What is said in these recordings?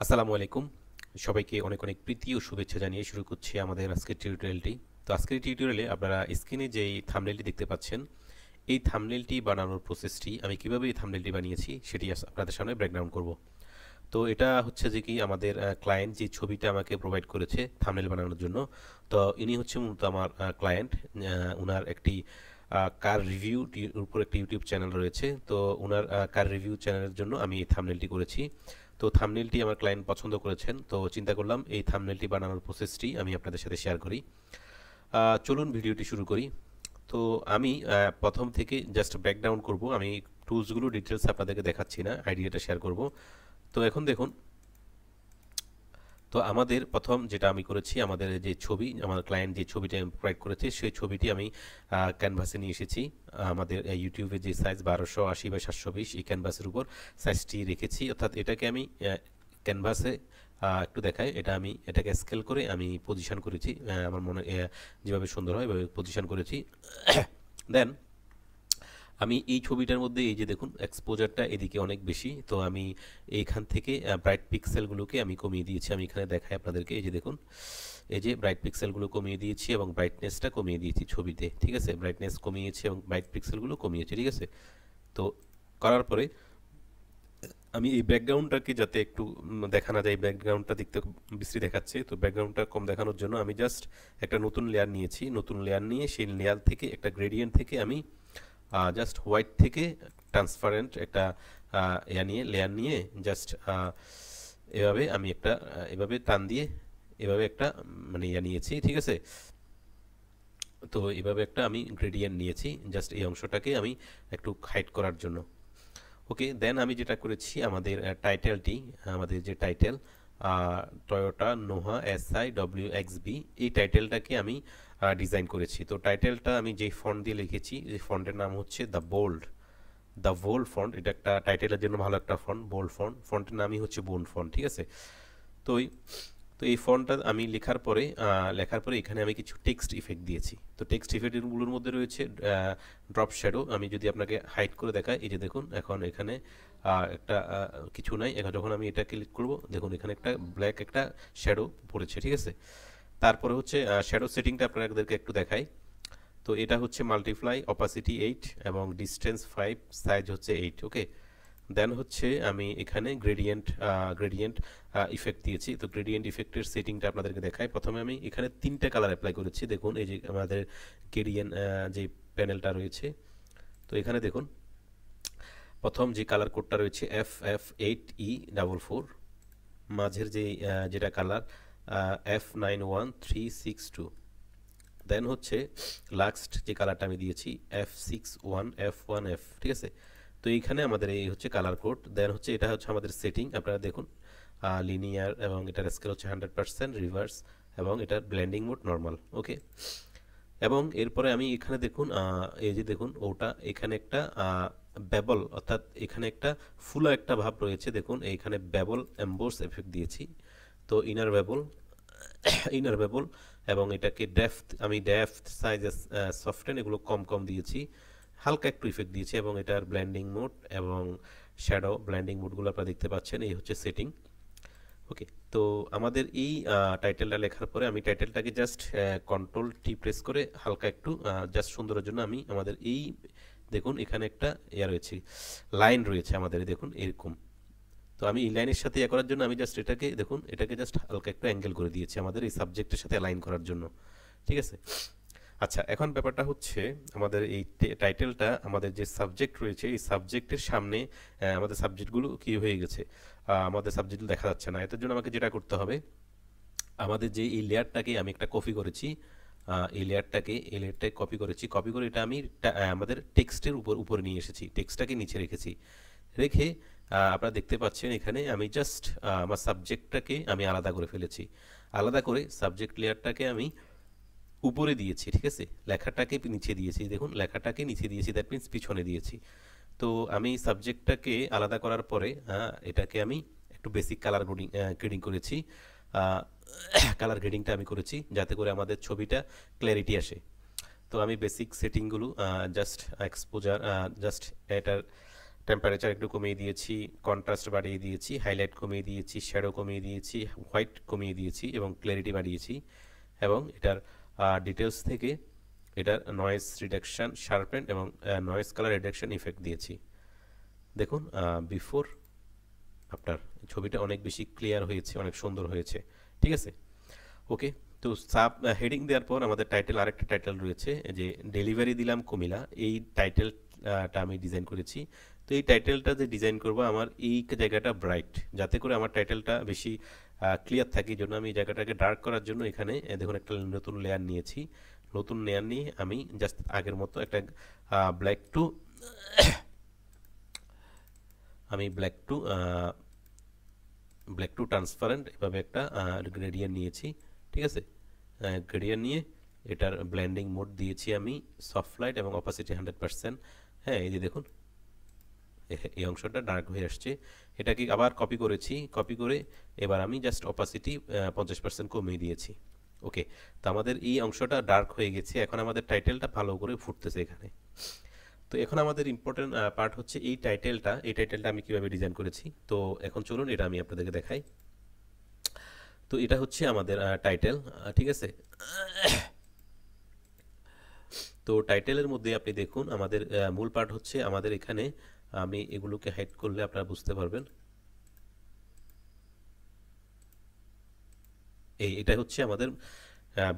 আসসালামু আলাইকুম। সবাইকে অনেক অনেক প্রীতি ও শুভেচ্ছা জানিয়ে শুরু করছি আমাদের আজকের টিউটোরিয়ালটি। তো আজকের টিউটোরিয়ালে আপনারা স্ক্রিনে যেই থাম্বনেলটি দেখতে পাচ্ছেন, এই থাম্বনেলটি বানানোর প্রসেসটি আমি কিভাবে এই থাম্বনেলটি বানিয়েছি সেটি আপনাদের সামনে ব্রেকডাউন করব। তো এটা হচ্ছে যে কি আমাদের ক্লায়েন্ট যে ছবিটা আমাকে প্রোভাইড করেছে থাম্বনেল বানানোর জন্য। তো ইনি হচ্ছে মূলত আমার ক্লায়েন্ট। উনার একটি কার রিভিউ উপর একটি ইউটিউব চ্যানেল রয়েছে। তো উনার কার রিভিউ চ্যানেলের জন্য আমি এই থাম্বনেলটি করেছি। তো থাম্বনেলটি আমার ক্লায়েন্ট পছন্দ করেছেন, তো চিন্তা করলাম এই থাম্বনেলটি বানানোর প্রসেসটি আমি আপনাদের সাথে শেয়ার করি। চলুন ভিডিওটি শুরু করি। তো আমি প্রথম থেকে জাস্ট ব্রেকডাউন করব। আমি টুলসগুলো ডিটেলস আপনাদেরকে দেখাচ্ছি না, আইডিয়াটা শেয়ার করব। তো এখন দেখুন, তো আমাদের প্রথম যেটা আমি করেছি, আমাদের যে ছবি, আমার ক্লায়েন্ট যে ছবিটা প্রোভাইড করেছে সেই ছবিটি আমি ক্যানভাসে নিয়ে এসেছি। আমাদের ইউটিউবে যে সাইজ 1280x720 এই ক্যানভাসের উপর সাইজটি রেখেছি, অর্থাৎ এটাকে আমি ক্যানভাসে একটু দেখাই, এটা আমি এটাকে স্কেল করে আমি পজিশন করেছি। আমার মনে যেভাবে সুন্দর হয় ওইভাবে পজিশন করেছি। দেন আমি এই ছবিটার মধ্যে এই যে দেখুন এক্সপোজারটা এদিকে অনেক বেশি, তো আমি এইখান থেকে ব্রাইট পিক্সেলগুলোকে আমি কমিয়ে দিয়েছি। আমি এখানে দেখাই আপনাদেরকে, এই যে দেখুন, এই যে ব্রাইট পিক্সেলগুলো কমিয়ে দিয়েছি এবং ব্রাইটনেসটা কমিয়ে দিয়েছি ছবিতে, ঠিক আছে? ব্রাইটনেস কমিয়েছি এবং ব্রাইট পিক্সেলগুলো কমিয়েছি, ঠিক আছে? তো করার পরে আমি এই ব্যাকগ্রাউন্ডটাকে যাতে একটু দেখা না যায়, ব্যাকগ্রাউন্ডটা দেখতে বিশ্রী দেখাচ্ছে, তো ব্যাকগ্রাউন্ডটা কম দেখানোর জন্য আমি জাস্ট একটা নতুন লেয়ার নিয়েছি। নতুন লেয়ার নিয়ে সেই লেয়ার থেকে একটা গ্রেডিয়েন্ট থেকে আমি জাস্ট হোয়াইট থেকে ট্রান্সপারেন্ট একটা নিয়ে লেয়ার নিয়ে জাস্ট এভাবে আমি একটা এভাবে টান দিয়ে এভাবে একটা মানে নিয়েছি, ঠিক আছে? তো এভাবে একটা আমি গ্রেডিয়েন্ট নিয়েছি জাস্ট এই অংশটাকে আমি একটু হাইড করার জন্য। ওকে, দেন আমি যেটা করেছি, আমাদের টাইটেলটি, আমাদের যে title Toyota Noha SI WXB, এই টাইটেলটাকে আমি ডিজাইন করেছি। তো টাইটেলটা আমি যেই ফন্ট দিয়ে লিখেছি, যে ফন্টের নাম হচ্ছে দ্য বোল্ড ফন্ট। এটা একটা টাইটেলের জন্য ভালো একটা ফন্ট, বোল্ড ফন্ট। ফন্টের নামই হচ্ছে বোল্ড ফন্ট, ঠিক আছে? তো এই ফন্টটা আমি লেখার পরে এখানে আমি কিছু টেক্সট ইফেক্ট দিয়েছি। তো টেক্সট ইফেক্টগুলোর মধ্যে রয়েছে ড্রপ শ্যাডো। আমি যদি আপনাকে হাইড করে দেখাই, এই যে দেখুন এখন এখানে একটা কিছু নাই। এখন যখন আমি এটা ক্লিক করব, দেখুন এখানে একটা ব্ল্যাক একটা শ্যাডো পড়েছে, ঠিক আছে? তারপরে হচ্ছে শ্যাডো সেটিংটা আপনাদেরকে একটু দেখাই। তো এটা হচ্ছে মাল্টিপ্লাই অপাসিটি 8 এবং ডিস্টেন্স 5, সাইজ হচ্ছে 8। ওকে, দেন হচ্ছে আমি এখানে গ্রেডিয়েন্ট ইফেক্ট দিয়েছি। তো গ্রেডিয়েন্ট ইফেক্টের সেটিংটা আপনাদেরকে দেখাই। প্রথমে আমি এখানে তিনটা কালার অ্যাপ্লাই করেছি। দেখুন এই যে আমাদের গ্রেডিয়েন্ট যে প্যানেলটা রয়েছে, তো এখানে দেখুন প্রথম যে কালার কোডটা রয়েছে FF8E44, মাঝের যে যেটা কালার F91362, দেন হচ্ছে লাস্ট যে কালারটা আমি দিয়েছি F61F1F, ঠিক আছে? তো এইখানে আমাদের এই হচ্ছে কালার কোড। দেন হচ্ছে এটা হচ্ছে আমাদের সেটিং, আপনারা দেখুন লিনিয়ার এবং এটার স্কেল হচ্ছে 100%, রিভার্স এবং এটার ব্লেন্ডিং মোড নর্মাল। ওকে, এবং এরপরে আমি এখানে দেখুন এই যে দেখুন ওটা এখানে একটা বেবল, অর্থাৎ এখানে একটা ফুলা একটা ভাব রয়েছে। দেখুন এইখানে বেবল এমবোস এফেক্ট দিয়েছি। তো ইনার বেবল এবং এটাকে ডেপথ সাইজ সফটেন এগুলো কম কম দিয়েছি, হালকা একটু ইফেক্ট দিয়েছি, এবং এটার ব্লেন্ডিং মোড এবং শ্যাডো ব্লেন্ডিং মোডগুলো আপনারা দেখতে পাচ্ছেন। এই হচ্ছে সেটিং। ওকে, তো আমাদের এই টাইটেলটা লেখার পরে আমি টাইটেলটাকে জাস্ট Ctrl+T প্রেস করে হালকা একটু জাস্ট সুন্দরের জন্য আমি আমাদের এই দেখুন এখানে একটা রয়েছে, লাইন রয়েছে আমাদের, দেখুন এরকম। তো আমি এই লাইনের সাথে করার জন্য আমি জাস্ট এটাকে দেখুন, এটাকে জাস্ট হালকা একটু অ্যাঙ্গেল করে দিয়েছি আমাদের এই সাবজেক্টের সাথে অ্যালাইন করার জন্য, ঠিক আছে? আচ্ছা, এখন ব্যাপারটা হচ্ছে আমাদের এই টাইটেলটা, আমাদের যে সাবজেক্ট রয়েছে এই সাবজেক্টের সামনে আমাদের সাবজেক্টগুলো কি হয়ে গেছে, আমাদের সাবজেক্টগুলো দেখা যাচ্ছে না। এটার জন্য আমাকে যেটা করতে হবে, আমাদের যে এই লেয়ারটাকে আমি একটা কপি করেছি, এই লেয়ারটাকে কপি করে এটা আমি আমাদের টেক্সটের উপরে নিয়ে এসেছি, টেক্সটটাকে নিচে রেখেছি। রেখে আপনারা দেখতে পাচ্ছেন এখানে আমি জাস্ট আমার সাবজেক্টটাকে আমি আলাদা করে ফেলেছি। আলাদা করে সাবজেক্ট লেয়ারটাকে আমি উপরে দিয়েছি, ঠিক আছে? লেখাটাকে নিচে দিয়েছি, দেখুন লেখাটাকে নিচে দিয়েছি, দ্যাট মিন্স পিছনে দিয়েছি। তো আমি সাবজেক্টটাকে আলাদা করার পরে এটাকে আমি একটু বেসিক কালার গ্রেডিং করেছি। কালার গ্রেডিংটা আমি করেছি যাতে করে আমাদের ছবিটা ক্ল্যারিটি আসে। তো আমি বেসিক সেটিংগুলো জাস্ট এক্সপোজার, জাস্ট এটার টেম্পারেচার একটু কমিয়ে দিয়েছি, কন্ট্রাস্ট বাড়িয়ে দিয়েছি, হাইলাইট কমিয়ে দিয়েছি, শ্যাডো কমিয়ে দিয়েছি, হোয়াইট কমিয়ে দিয়েছি এবং ক্ল্যারিটি বাড়িয়েছি। এবং এটার ডিটেলস থেকে এটার নয়েজ রিডাকশান, শার্পেন এবং নয়েজ কালার রিডাকশান ইফেক্ট দিয়েছি। দেখুন বিফোর আফটার ছবিটা অনেক বেশি ক্লিয়ার হয়েছে, অনেক সুন্দর হয়েছে। ঠিক আছে, ওকে। তো সাব হেডিং দেওয়ার পর আমাদের টাইটেল, আরেকটা টাইটেল রয়েছে যে ডেলিভারি দিলাম কুমিল্লা। এই টাইটেলটা আমি ডিজাইন করেছি। তো এই টাইটেলটা যে ডিজাইন করব, আমার এই জায়গাটা ব্রাইট, যাতে করে আমার টাইটেলটা বেশি ক্লিয়ার থাকে। এই জন্য আমি এই জায়গাটাকে ডার্ক করার জন্য এখানে দেখুন একটা নতুন লেয়ার নিয়েছি। নতুন লেয়ার নিয়ে আমি জাস্ট আগের মতো একটা ব্ল্যাক টু ট্রান্সপারেন্ট এভাবে একটা গ্রেডিয়েন্ট নিয়েছি। ঠিক আছে, গ্রেডিয়েন্ট নিয়ে এটার ব্লেন্ডিং মোড দিয়েছি আমি সফট লাইট এবং অপাসিটি 100%। হ্যাঁ, এই যে দেখুন এই অংশটা ডার্ক হয়ে আসছে। এটাকে আবার কপি করেছি, কপি করে এবার আমি জাস্ট অপাসিটি 50% কমিয়ে দিয়েছি। ওকে, তো আমাদের এই অংশটা ডার্ক হয়ে গেছে। এখন আমাদের টাইটেলটা ভালো করে ফুটতেছে এখানে। তো এখন আমাদের ইম্পর্টেন্ট পার্ট হচ্ছে এই টাইটেলটা আমি কিভাবে ডিজাইন করেছি। তো এখন চলুন এটা আমি আপনাদেরকে দেখাই। তো এটা হচ্ছে আমাদের টাইটেল, ঠিক আছে। তো টাইটেলের মধ্যে আপনি দেখুন আমাদের মূল পার্ট হচ্ছে আমাদের এখানে, আমি এগুলোকে হাইড করলে আপনারা বুঝতে পারবেন। এটা হচ্ছে আমাদের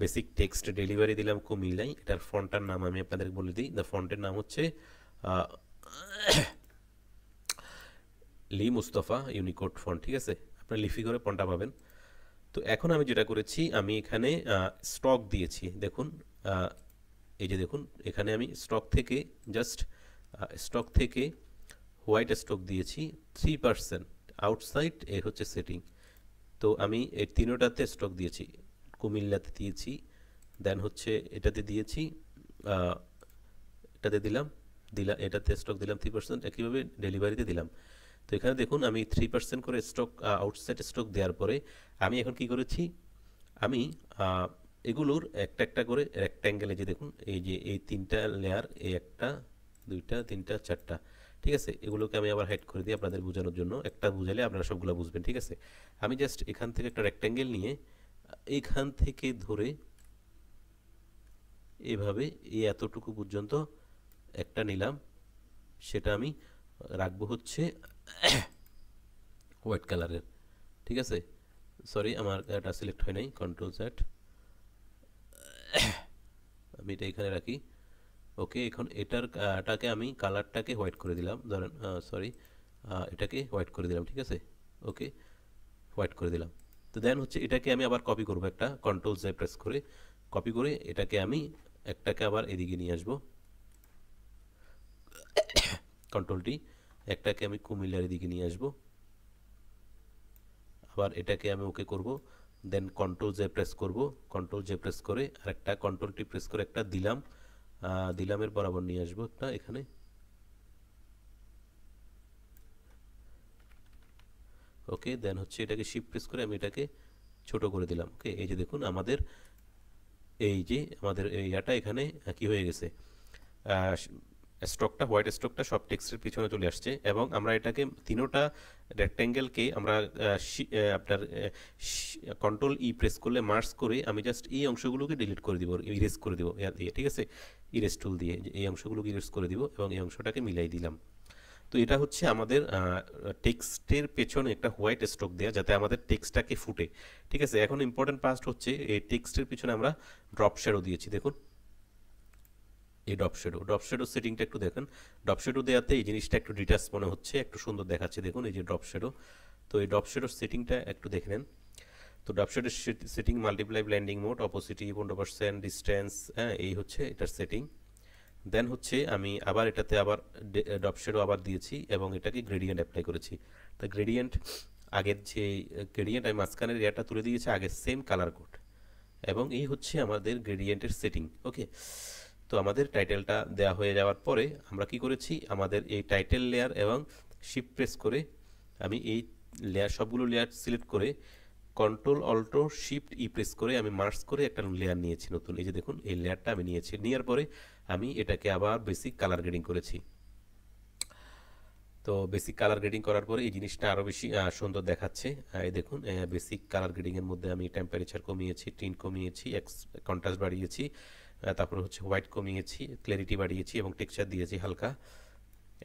বেসিক টেক্সট, ডেলিভারি দিলাম কুমিল্লায়। এটার ফন্টটার নাম আমি আপনাদের বলে দিই। দ্য ফন্টের নাম হচ্ছে লি মুস্তফা ইউনিকোড ফন্ট। ঠিক আছে, আপনারা লিফি করে ফন্টটা পাবেন। তো এখন আমি যেটা করেছি, আমি এখানে স্টক দিয়েছি। দেখুন এই যে দেখুন এখানে আমি স্টক থেকে হোয়াইট স্টক দিয়েছি 3%। আউটসাইড এর হচ্ছে সেটিং। তো আমি এই তিনোটাতে স্টক দিয়েছি, কুমিল্লাতে দিয়েছি, দেন হচ্ছে এটাতে দিয়েছি, এটাতে এটাতে স্টক দিলাম 3%, একইভাবে ডেলিভারিতে দিলাম। তো এখানে দেখুন আমি 3% করে স্টক, আউটসাইড স্টক দেওয়ার পরে আমি এখন কি করেছি, আমি এগুলোর একটা একটা করে রেক্ট্যাঙ্গেলে, যে দেখুন এই যে এই তিনটা লেয়ার, এই একটা, দুইটা, তিনটা, চারটা। ঠিক আছে, এগুলোকে আমি আবার হাইড করে দিই আপনাদের বোঝানোর জন্য। একটা বুঝালে আপনারা সবগুলো বুঝবেন। ঠিক আছে, আমি জাস্ট এখান থেকে একটা রেক্ট্যাঙ্গেল নিয়ে এখান থেকে ধরে এভাবে এই এতটুকু পর্যন্ত একটা নিলাম, সেটা আমি রাখবো হচ্ছে হোয়াইট কালারের। ঠিক আছে, সরি আমার এটা সিলেক্ট হয় নাই, কন্ট্রোল সেট, আমি এটা এখানে রাখি। ওকে, এখন এটাকে আমি কালারটাকে হোয়াইট করে দিলাম, ধরেন সরি এটাকে হোয়াইট করে দিলাম। ঠিক আছে, ওকে, হোয়াইট করে দিলাম। তো দেন হচ্ছে এটাকে আমি আবার কপি করব, একটা কন্ট্রোল জে প্রেস করে কপি করে এটাকে আমি একটাকে আবার এদিকে নিয়ে আসবো, কন্ট্রোলটি, একটাকে আমি কুমিল্লার এদিকে নিয়ে আসবো, আবার এটাকে আমি ওকে করব, দেন কন্ট্রোল জে প্রেস করব, কন্ট্রোল জে প্রেস করে আরেকটা কন্ট্রোল টি প্রেস করে একটা দিলামের বরাবর নিয়ে আসবো একটা এখানে। ওকে, দেন হচ্ছে এটাকে শিফট প্রেস করে আমি এটাকে ছোট করে দিলাম। ওকে, এই যে দেখুন আমাদের ইয়াটা এখানে কি হয়ে গেছে, স্টকটা, হোয়াইট স্টকটা সব টেক্সটের পিছনে চলে আসছে। এবং আমরা এটাকে তিনোটা রেক্ট্যাঙ্গেলকে আমরা আপনার কন্ট্রোল ই প্রেস করলে মার্জ করে আমি জাস্ট এই অংশগুলোকে ডিলিট করে দিব, ইরেজ করে দিব দিয়ে। ঠিক আছে, ইরেজ টুল দিয়ে এই অংশগুলোকে ইরেজ করে দিব এবং এই অংশটাকে মিলাই দিলাম। তো এটা হচ্ছে আমাদের টেক্সটের পেছনে একটা হোয়াইট স্ট্রোক দেওয়া, যাতে আমাদের টেক্সটটাকে ফুটে। ঠিক আছে, এখন ইম্পর্টেন্ট পার্ট হচ্ছে এই টেক্সটের পিছনে আমরা ড্রপ শ্যাডো দিয়েছি। দেখুন এই ড্রপ শ্যাডো সেটিংটা একটু দেখেন। ড্রপ শ্যাডো দেওয়াতে এই জিনিসটা একটু ডিটাচ মনে হচ্ছে, একটু সুন্দর দেখাচ্ছে। দেখুন এই যে ড্রপ শ্যাডো, তো এই ড্রপ শ্যাডোর সেটিংটা একটু দেখে নেন। তো ড্রপ শ্যাডোর setting, multiply blending mode, opacity 15%, distance, হ্যাঁ এই হচ্ছে এটার সেটিং। দেন হচ্ছে আমি আবার এটাতে আবার ড্রপ শ্যাডো আবার দিয়েছি এবং এটাকে গ্রেডিয়েন্ট অ্যাপ্লাই করেছি। তো গ্রেডিয়েন্ট, আগের যে গ্রেডিয়েন্ট আমি মাঝখানের এরিয়াটা তুলে দিয়েছি আগের সেম কালার কোড, এবং এই হচ্ছে আমাদের গ্রেডিয়েন্টের সেটিং। ওকে, তো আমাদের টাইটেলটা দেওয়া হয়ে যাওয়ার পরে আমরা কি করেছি, আমাদের এই টাইটেল লেয়ার এবং শিফট প্রেস করে আমি এই সবগুলো লেয়ার সিলেক্ট করে control Alto shift E press করে আমি মার্জ করে একটা লেয়ার নিয়েছি নতুন। এই যে দেখুন এই লেয়ারটা আমি নিয়েছি, নেওয়ার পরে আমি এটাকে আবার বেসিক কালার গ্রেডিং করেছি। তো তো বেসিক কালার গ্রেডিং করার পরে এই জিনিসটা আরও বেশি সুন্দর দেখাচ্ছে। এই দেখুন বেসিক কালার গ্রেডিংয়ের মধ্যে আমি টেম্পারেচার কমিয়েছি, টিন কমিয়েছি, কন্ট্রাস্ট বাড়িয়েছি, তারপর হচ্ছে হোয়াইট কমিয়েছি, ক্ল্যারিটি বাড়িয়েছি এবং টেক্সচার দিয়েছি হালকা।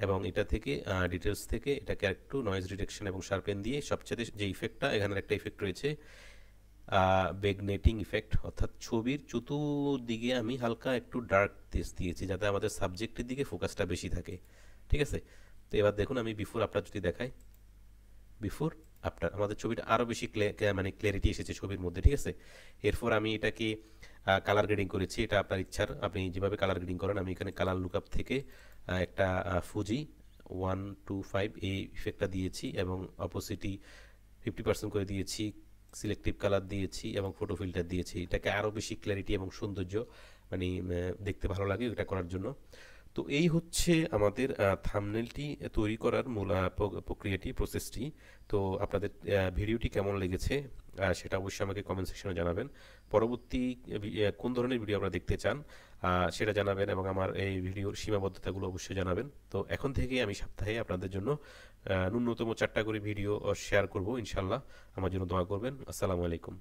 এবং এটা থেকে ডিটেলস থেকে এটাকে একটু নয়েজ রিডাকশন এবং শার্পেন দিয়ে সবচেয়ে যে ইফেক্টটা, এখানের একটা ইফেক্ট রয়েছে বেগনেটিং ইফেক্ট, অর্থাৎ ছবির চতুর্দিকে আমি হালকা একটু ডার্ক দিয়েছি যাতে আমাদের সাবজেক্টের দিকে ফোকাসটা বেশি থাকে। ঠিক আছে, তো এবার দেখুন আমি বিফোর আফটার যদি দেখাই, বিফোর আফটার আমাদের ছবিটা আরও বেশি মানে ক্লিয়ারিটি এসেছে ছবির মধ্যে। ঠিক আছে, এরপর আমি এটাকে কালার গ্রেডিং করেছি, এটা আপনার ইচ্ছার, আপনি যেভাবে কালার গ্রেডিং করেন। আমি এখানে কালার লুকআপ থেকে একটা ফুজি 125 এই ইফেক্টটা দিয়েছি এবং অপোসিটি 50% করে দিয়েছি, সিলেক্টিভ কালার দিয়েছি এবং ফটো ফিল্টার দিয়েছি। এটাকে আরও বেশি ক্ল্যারিটি এবং সৌন্দর্য মানে দেখতে ভালো লাগে এটা করার জন্য। তো এই হচ্ছে আমাদের থাম্বনেলটি তৈরি করার মূল প্রক্রিয়াটি, প্রসেসটি। তো আপনাদের ভিডিওটি কেমন লেগেছে সেটা অবশ্যই আমাকে কমেন্ট সেকশনে জানাবেন। পরবর্তী কোন ধরনের ভিডিও আপনারা দেখতে চান সেটা জানাবেন এবং আমার এই ভিডিওর সীমাবদ্ধতাগুলো অবশ্যই জানাবেন। তো এখন থেকে আমি সপ্তাহে আপনাদের জন্য ন্যূনতম 4টা করে ভিডিও শেয়ার করব ইনশাল্লাহ। আমার জন্য দোয়া করবেন। আসসালামু আলাইকুম।